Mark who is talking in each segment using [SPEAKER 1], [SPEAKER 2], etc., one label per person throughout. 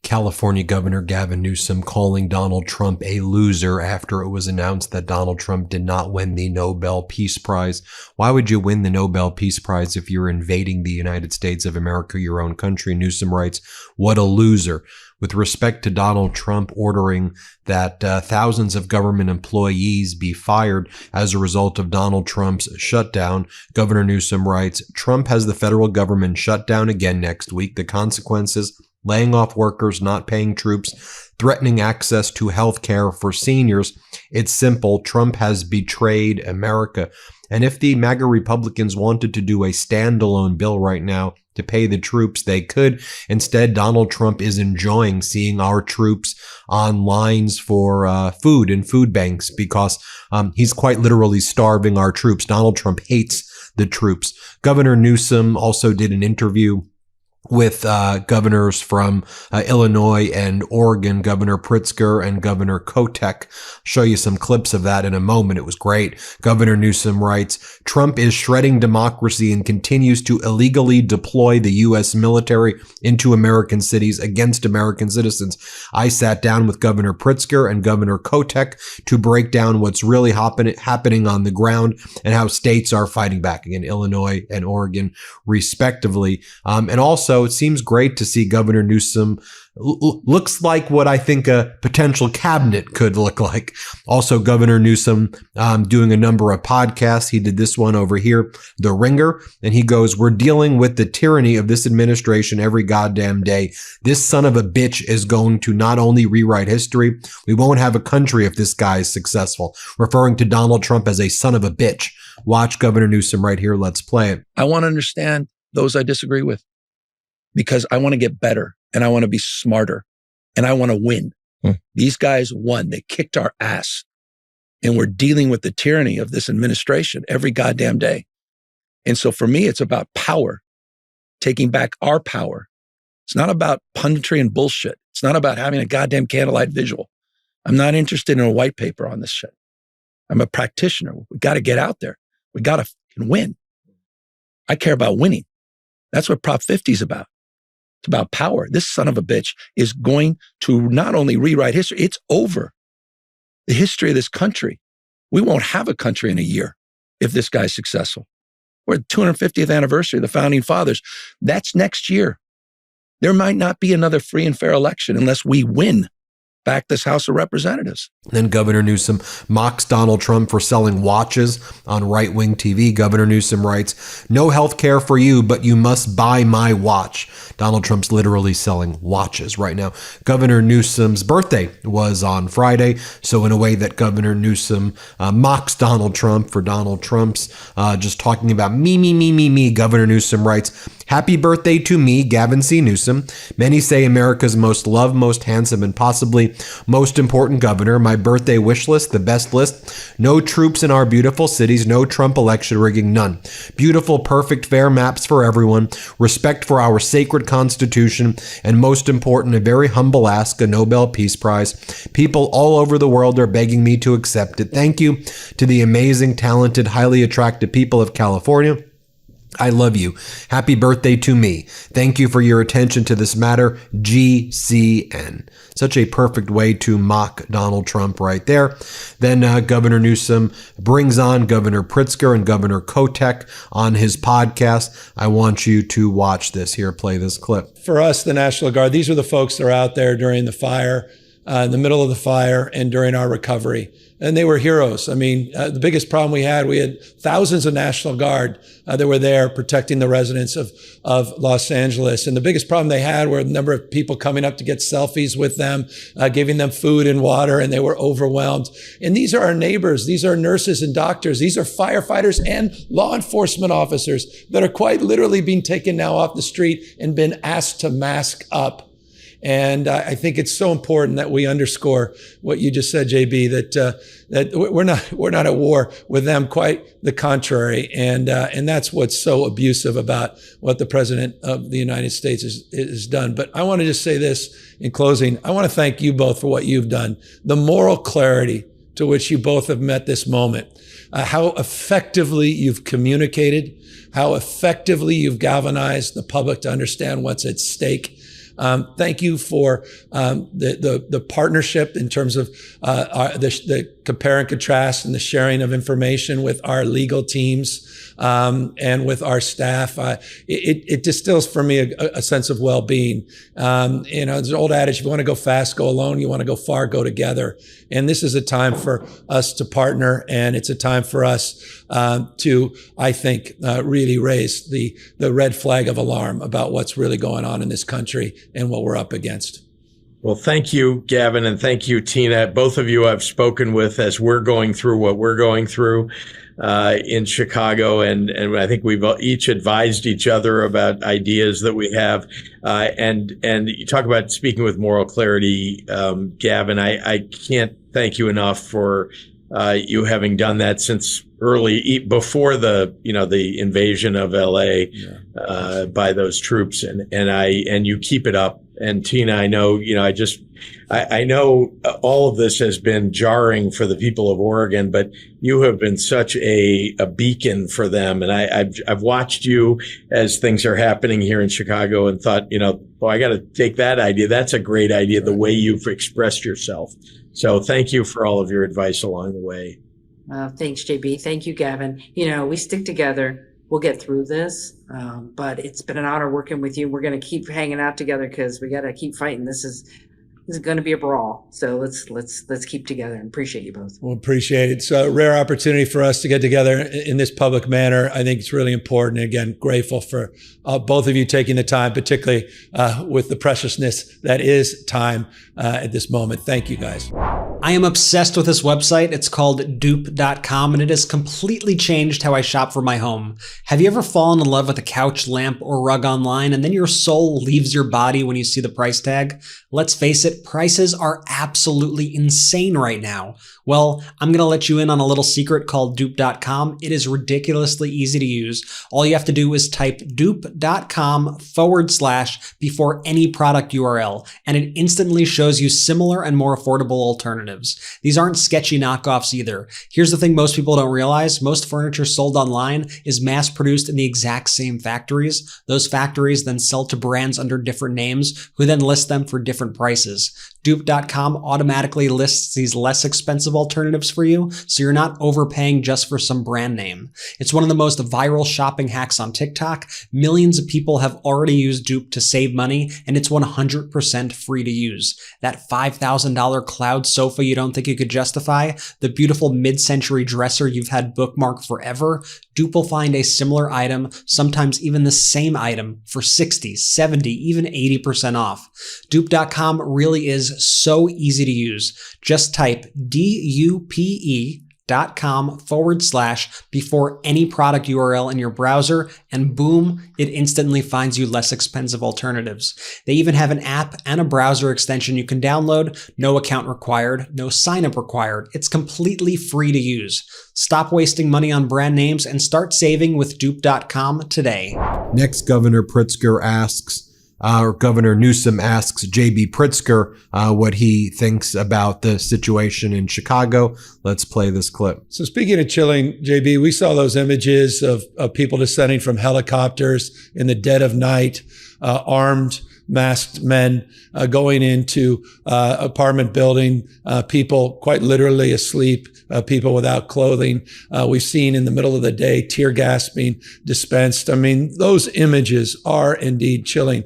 [SPEAKER 1] California Governor Gavin Newsom calling Donald Trump a loser after it was announced that Donald Trump did not win the Nobel Peace Prize. Why would you win the Nobel Peace Prize if you're invading the United States of America, your own country? Newsom writes, "What a loser." With respect to Donald Trump ordering that thousands of government employees be fired as a result of Donald Trump's shutdown, Governor Newsom writes, "Trump has the federal government shut down again next week. The consequences: laying off workers, not paying troops, threatening access to health care for seniors. It's simple. Trump has betrayed America." And if the MAGA Republicans wanted to do a standalone bill right now to pay the troops, they could. Instead, Donald Trump is enjoying seeing our troops on lines for food in food banks because he's quite literally starving our troops. Donald Trump hates the troops. Governor Newsom also did an interview with governors from Illinois and Oregon, Governor Pritzker and Governor Kotek. Show you some clips of that in a moment. It was great. Governor Newsom writes, "Trump is shredding democracy and continues to illegally deploy the U.S. military into American cities against American citizens. I sat down with Governor Pritzker and Governor Kotek to break down what's really happening on the ground and how states are fighting back." Again, Illinois and Oregon, respectively. And also, it seems great to see Governor Newsom looks like what I think a potential cabinet could look like. Also, Governor Newsom doing a number of podcasts. He did this one over here, The Ringer, and he goes, "We're dealing with the tyranny of this administration every goddamn day. This son of a bitch is going to not only rewrite history, we won't have a country if this guy is successful," referring to Donald Trump as a son of a bitch. Watch Governor Newsom right here. Let's play it.
[SPEAKER 2] I want to understand those I disagree with, because I want to get better and I want to be smarter and I want to win. These guys won. They kicked our ass. And we're dealing with the tyranny of this administration every goddamn day. And so for me, it's about power, taking back our power. It's not about punditry and bullshit. It's not about having a goddamn candlelight visual. I'm not interested in a white paper on this shit. I'm a practitioner. We got to get out there. We got to win. I care about winning. That's what Prop 50 is about. It's about power. This son of a bitch is going to not only rewrite history, it's over. The history of this country. We won't have a country in a year if this guy's successful. We're at the 250th anniversary of the Founding Fathers. That's next year. There might not be another free and fair election unless we win back this House of Representatives.
[SPEAKER 1] Then Governor Newsom mocks Donald Trump for selling watches on right-wing TV. Governor Newsom writes, "No health care for you, but you must buy my watch." Donald Trump's literally selling watches right now. Governor Newsom's birthday was on Friday. So in a way that Governor Newsom mocks Donald Trump for Donald Trump's just talking about me. Governor Newsom writes, "Happy birthday to me, Gavin C. Newsom. Many say America's most loved, most handsome, and possibly most important governor. My birthday wish list, the best list. No troops in our beautiful cities, no Trump election rigging, none. Beautiful, perfect, fair maps for everyone, respect for our sacred Constitution, and most important, a very humble ask, a Nobel Peace Prize. People all over the world are begging me to accept it. Thank you to the amazing, talented, highly attractive people of California. I love you. Happy birthday to me. Thank you for your attention to this matter. GCN." Such a perfect way to mock Donald Trump right there. Then Governor Newsom brings on Governor Pritzker and Governor Kotek on his podcast. I want you to watch this here. Play this clip.
[SPEAKER 3] For us, the National Guard, these are the folks that are out there during the fire, in the middle of the fire, and during our recovery. And they were heroes. I mean, the biggest problem we had thousands of National Guard that were there protecting the residents of Los Angeles. And the biggest problem they had were the number of people coming up to get selfies with them, giving them food and water, and they were overwhelmed. And these are our neighbors. These are nurses and doctors. These are firefighters and law enforcement officers that are quite literally being taken now off the street and been asked to mask up. And I think it's so important that we underscore what you just said, JB, that we're not at war with them, quite the contrary. And that's what's so abusive about what the President of the United States has done. But I want to just say this in closing. I want to thank you both for what you've done. The moral clarity to which you both have met this moment, how effectively you've communicated, how effectively you've galvanized the public to understand what's at stake. Thank you for the partnership in terms of the compare and contrast and the sharing of information with our legal teams and with our staff. It distills for me a sense of well-being. There's an old adage: if you want to go fast, go alone. You want to go far, go together. And this is a time for us to partner, and it's a time for us to, I think, really raise the red flag of alarm about what's really going on in this country and what we're up against.
[SPEAKER 4] Well, thank you, Gavin, and thank you, Tina. Both of you I've spoken with as we're going through what we're going through in Chicago, and I think we've each advised each other about ideas that we have. And you talk about speaking with moral clarity, Gavin. I can't thank you enough for you having done that since before the invasion of LA by those troops, and you keep it up. And Tina, I know, I know all of this has been jarring for the people of Oregon, but you have been such a beacon for them. And I've watched you as things are happening here in Chicago and thought, I got to take that idea. That's a great idea, the way you've expressed yourself. So thank you for all of your advice along the way.
[SPEAKER 5] Thanks, JB. Thank you, Gavin. We stick together. We'll get through this. But it's been an honor working with you. We're going to keep hanging out together because we got to keep fighting. This is going to be a brawl. So let's keep together, and appreciate you both.
[SPEAKER 3] Well, appreciate it. It's a rare opportunity for us to get together in this public manner. I think it's really important. And again, grateful for both of you taking the time, particularly with the preciousness that is time at this moment. Thank you, guys.
[SPEAKER 6] I am obsessed with this website. It's called dupe.com, and it has completely changed how I shop for my home. Have you ever fallen in love with a couch, lamp, or rug online, and then your soul leaves your body when you see the price tag? Let's face it, prices are absolutely insane right now. Well, I'm going to let you in on a little secret called dupe.com. It is ridiculously easy to use. All you have to do is type dupe.com / before any product URL, and it instantly shows you similar and more affordable alternatives. These aren't sketchy knockoffs either. Here's the thing most people don't realize. Most furniture sold online is mass produced in the exact same factories. Those factories then sell to brands under different names, who then list them for different prices. Dupe.com automatically lists these less expensive alternatives for you, so you're not overpaying just for some brand name. It's one of the most viral shopping hacks on TikTok. Millions of people have already used Dupe to save money, and it's 100% free to use. That $5,000 cloud sofa you don't think you could justify, the beautiful mid-century dresser you've had bookmarked forever, Dupe will find a similar item, sometimes even the same item, for 60, 70, even 80% off. Dupe.com really is so easy to use. Just type dupe.com / before any product URL in your browser, and boom, it instantly finds you less expensive alternatives. They even have an app and a browser extension you can download. No account required, no sign up required. It's completely free to use. Stop wasting money on brand names and start saving with dupe.com today.
[SPEAKER 1] Next, Governor Pritzker Governor Newsom asks J.B. Pritzker what he thinks about the situation in Chicago. Let's play this clip.
[SPEAKER 3] So speaking of chilling, JB, we saw those images of people descending from helicopters in the dead of night, armed, masked men going into apartment building, people quite literally asleep, people without clothing. We've seen in the middle of the day tear gas being dispensed. I mean, those images are indeed chilling.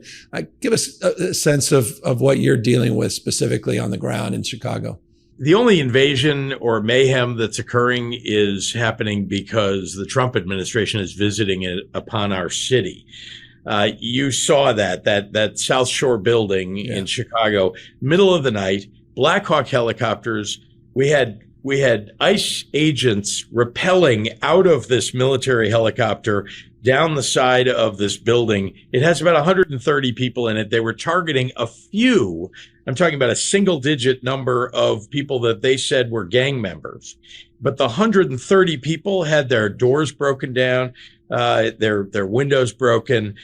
[SPEAKER 3] Give us a sense of what you're dealing with specifically on the ground in Chicago.
[SPEAKER 4] The only invasion or mayhem that's occurring is happening because the Trump administration is visiting it upon our city. You saw that South Shore building in Chicago, middle of the night, Black Hawk helicopters. We had ICE agents rappelling out of this military helicopter down the side of this building. It has about 130 people in it. They were targeting a few. I'm talking about a single digit number of people that they said were gang members. But the 130 people had their doors broken down, their windows broken.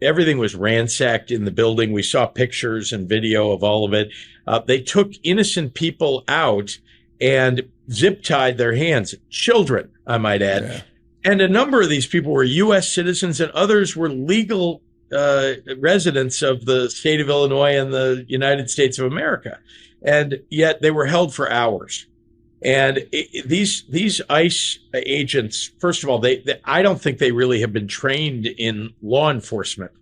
[SPEAKER 4] Everything was ransacked in the building. We saw pictures and video of all of it. They took innocent people out and zip tied their hands, children, I might add. Yeah. And a number of these people were U.S. citizens, and others were legal residents of the state of Illinois and the United States of America. And yet they were held for hours. And these ICE agents, first of all, I don't think they really have been trained in law enforcement.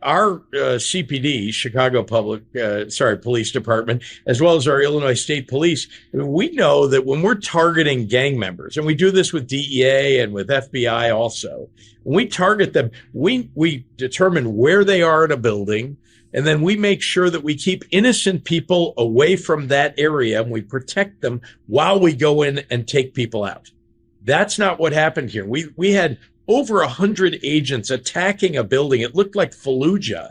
[SPEAKER 4] Our CPD, Chicago Police Department, as well as our Illinois State Police, we know that when we're targeting gang members, and we do this with DEA and with FBI also, when we target them, we determine where they are in a building, and then we make sure that we keep innocent people away from that area, and we protect them while we go in and take people out. That's not what happened here. We had over 100 agents attacking a building. It looked like Fallujah.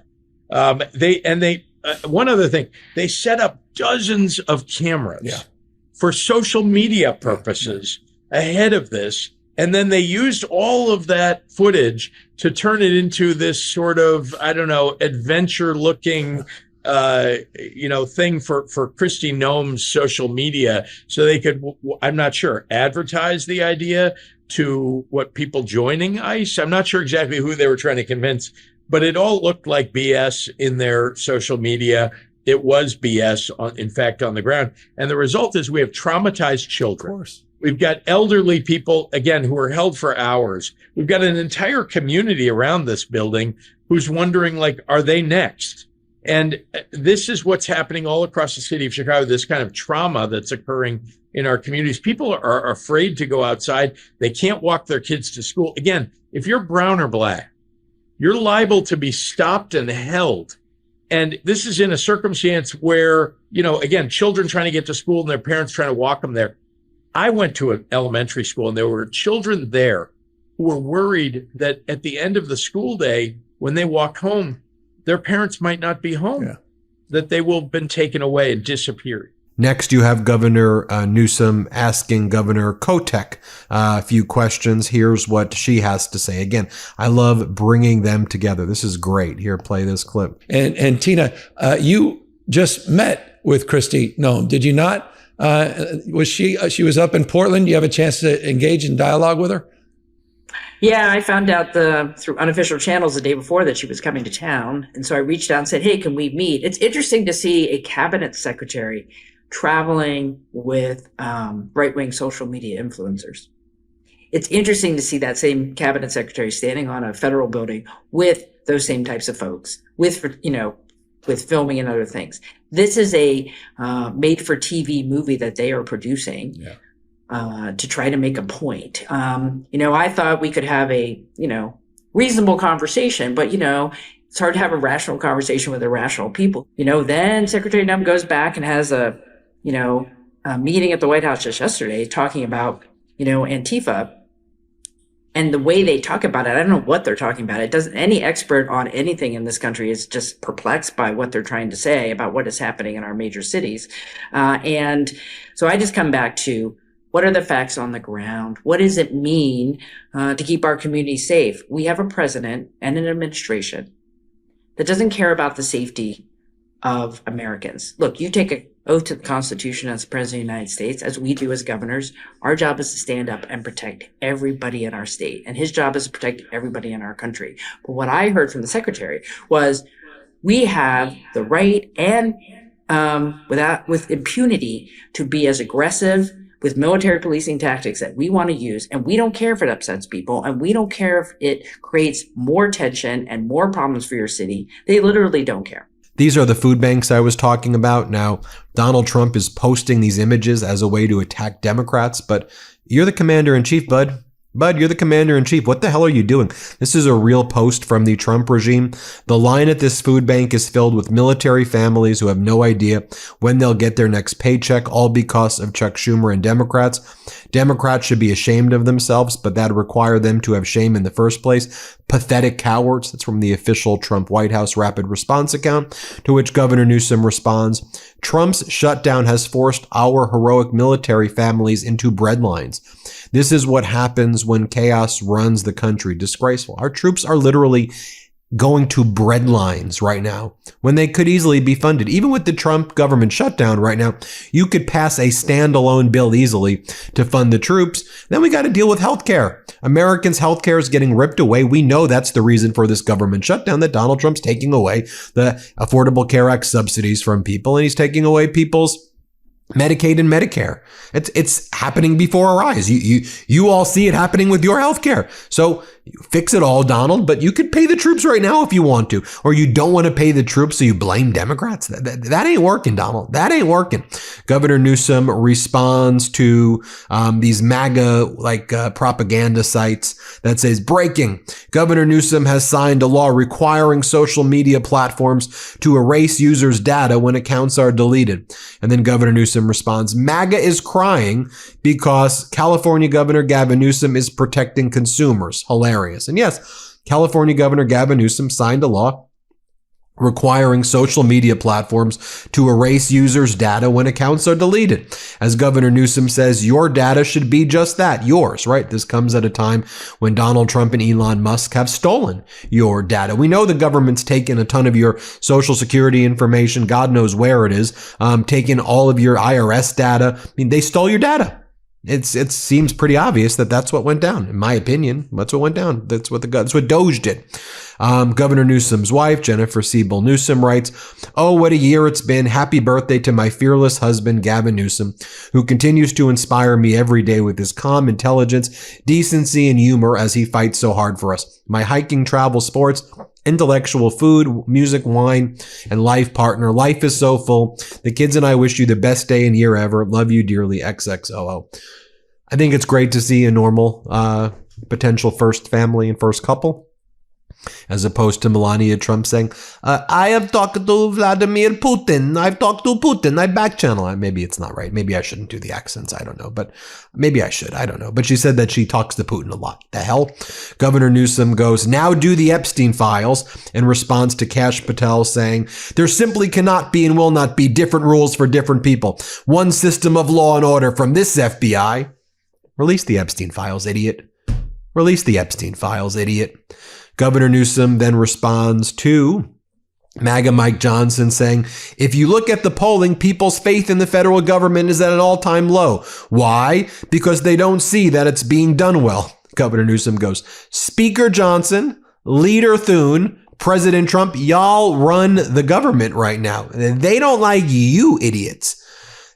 [SPEAKER 4] One other thing, they set up dozens of cameras for social media purposes ahead of this. And then they used all of that footage to turn it into this sort of, I don't know, adventure looking, thing for Kristi Noem's social media. So they could, I'm not sure, advertise the idea to people joining ICE. I'm not sure exactly who they were trying to convince, but it all looked like BS in their social media. It was BS, in fact, on the ground. And the result is we have traumatized children.
[SPEAKER 3] Of course.
[SPEAKER 4] We've got elderly people, again, who are held for hours. We've got an entire community around this building who's wondering, are they next? And this is what's happening all across the city of Chicago, this kind of trauma that's occurring in our communities. People are afraid to go outside. They can't walk their kids to school. Again, if you're brown or black, you're liable to be stopped and held. And this is in a circumstance where, again, children trying to get to school and their parents trying to walk them there. I went to an elementary school and there were children there who were worried that at the end of the school day, when they walk home, their parents might not be home, that they will have been taken away and disappeared.
[SPEAKER 1] Next, you have Governor Newsom asking Governor Kotek a few questions. Here's what she has to say. Again, I love bringing them together. This is great. Here, play this clip.
[SPEAKER 3] And Tina, you just met with Kristi Noem, did you not? Was she was up in Portland? You have a chance to engage in dialogue with her?
[SPEAKER 5] Yeah, I found out through unofficial channels the day before that she was coming to town. And so I reached out and said, hey, can we meet? It's interesting to see a cabinet secretary traveling with right-wing social media influencers. It's interesting to see that same cabinet secretary standing on a federal building with those same types of folks, with filming and other things. This is a made-for-TV movie that they are producing. Yeah. To try to make a point. I thought we could have a, reasonable conversation, but, it's hard to have a rational conversation with irrational people. Then Secretary Nunn goes back and has a meeting at the White House just yesterday talking about, Antifa. And the way they talk about it, I don't know what they're talking about. Any expert on anything in this country is just perplexed by what they're trying to say about what is happening in our major cities. And so I just come back to, what are the facts on the ground? What does it mean to keep our community safe? We have a president and an administration that doesn't care about the safety of Americans. Look, you take an oath to the Constitution as President of the United States, as we do as governors. Our job is to stand up and protect everybody in our state. And his job is to protect everybody in our country. But what I heard from the secretary was we have the right and with impunity to be as aggressive with military policing tactics that we want to use, and we don't care if it upsets people, and we don't care if it creates more tension and more problems for your city. They literally don't care.
[SPEAKER 1] These are the food banks I was talking about. Now, Donald Trump is posting these images as a way to attack Democrats, but you're the commander-in-chief, bud. Bud, you're the commander-in-chief. What the hell are you doing? This is a real post from the Trump regime. The line at this food bank is filled with military families who have no idea when they'll get their next paycheck, all because of Chuck Schumer and Democrats. Democrats should be ashamed of themselves, but that'd require them to have shame in the first place. Pathetic cowards. That's from the official Trump White House rapid response account, to which Governor Newsom responds, Trump's shutdown has forced our heroic military families into breadlines. This is what happens when chaos runs the country. Disgraceful. Our troops are literally going to bread lines right now when they could easily be funded. Even with the Trump government shutdown right now, you could pass a standalone bill easily to fund the troops. Then we got to deal with healthcare. Americans' healthcare is getting ripped away. We know that's the reason for this government shutdown, that Donald Trump's taking away the Affordable Care Act subsidies from people, and he's taking away people's Medicaid and Medicare. It's happening before our eyes. You all see it happening with your health care. So fix it all, Donald, but you could pay the troops right now if you want to, or you don't want to pay the troops, so you blame Democrats. That ain't working, Donald. That ain't working. Governor Newsom responds to these MAGA propaganda sites that says, breaking, Governor Newsom has signed a law requiring social media platforms to erase users' data when accounts are deleted. And then Governor Newsom responds, MAGA is crying because California Governor Gavin Newsom is protecting consumers. Hilarious. And yes, California Governor Gavin Newsom signed a law requiring social media platforms to erase users' data when accounts are deleted. As Governor Newsom says, your data should be just that, yours, right? This comes at a time when Donald Trump and Elon Musk have stolen your data. We know the government's taken a ton of your social security information, God knows where it is, taken all of your IRS data. I mean, they stole your data. It seems pretty obvious that that's what went down. In my opinion, that's what went down. That's what Doge did. Governor Newsom's wife, Jennifer Siebel Newsom, writes, oh, what a year it's been. Happy birthday to my fearless husband, Gavin Newsom, who continues to inspire me every day with his calm intelligence, decency, and humor as he fights so hard for us. My hiking, travel, sports, intellectual, food, music, wine, and life partner. Life is so full. The kids and I wish you the best day and year ever. Love you dearly, XXOO. I think it's great to see a normal potential first family and first couple, as opposed to Melania Trump saying, I have talked to Vladimir Putin. I've talked to Putin. I back channel. Maybe it's not right. Maybe I shouldn't do the accents. I don't know. But maybe I should. I don't know. But she said that she talks to Putin a lot. The hell? Governor Newsom goes, now do the Epstein files, in response to Kash Patel saying, there simply cannot be and will not be different rules for different people. One system of law and order from this FBI. Release the Epstein files, idiot. Release the Epstein files, idiot. Governor Newsom then responds to MAGA Mike Johnson saying, if you look at the polling, people's faith in the federal government is at an all-time low. Why? Because they don't see that it's being done well. Governor Newsom goes, Speaker Johnson, Leader Thune, President Trump, y'all run the government right now. They don't like you idiots.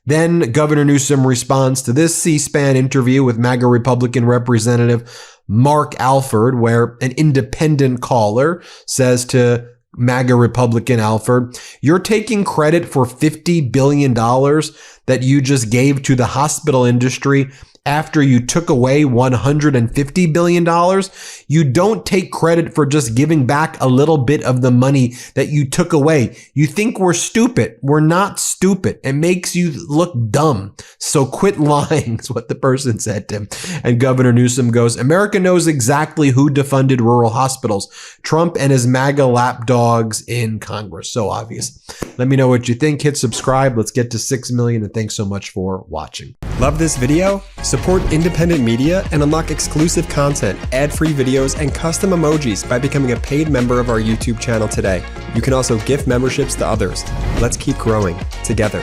[SPEAKER 1] Then Governor Newsom responds to this C-SPAN interview with MAGA Republican Representative Mark Alford, where an independent caller says to MAGA Republican Alford, you're taking credit for $50 billion that you just gave to the hospital industry after you took away $150 billion. You don't take credit for just giving back a little bit of the money that you took away. You think we're stupid. We're not stupid. It makes you look dumb. So quit lying, is what the person said to him. And Governor Newsom goes, America knows exactly who defunded rural hospitals. Trump and his MAGA lapdogs in Congress. So obvious. Let me know what you think. Hit subscribe. Let's get to 6 million. And thanks so much for watching.
[SPEAKER 7] Love this video? Support independent media and unlock exclusive content, ad-free videos, and custom emojis by becoming a paid member of our YouTube channel today. You can also gift memberships to others. Let's keep growing together.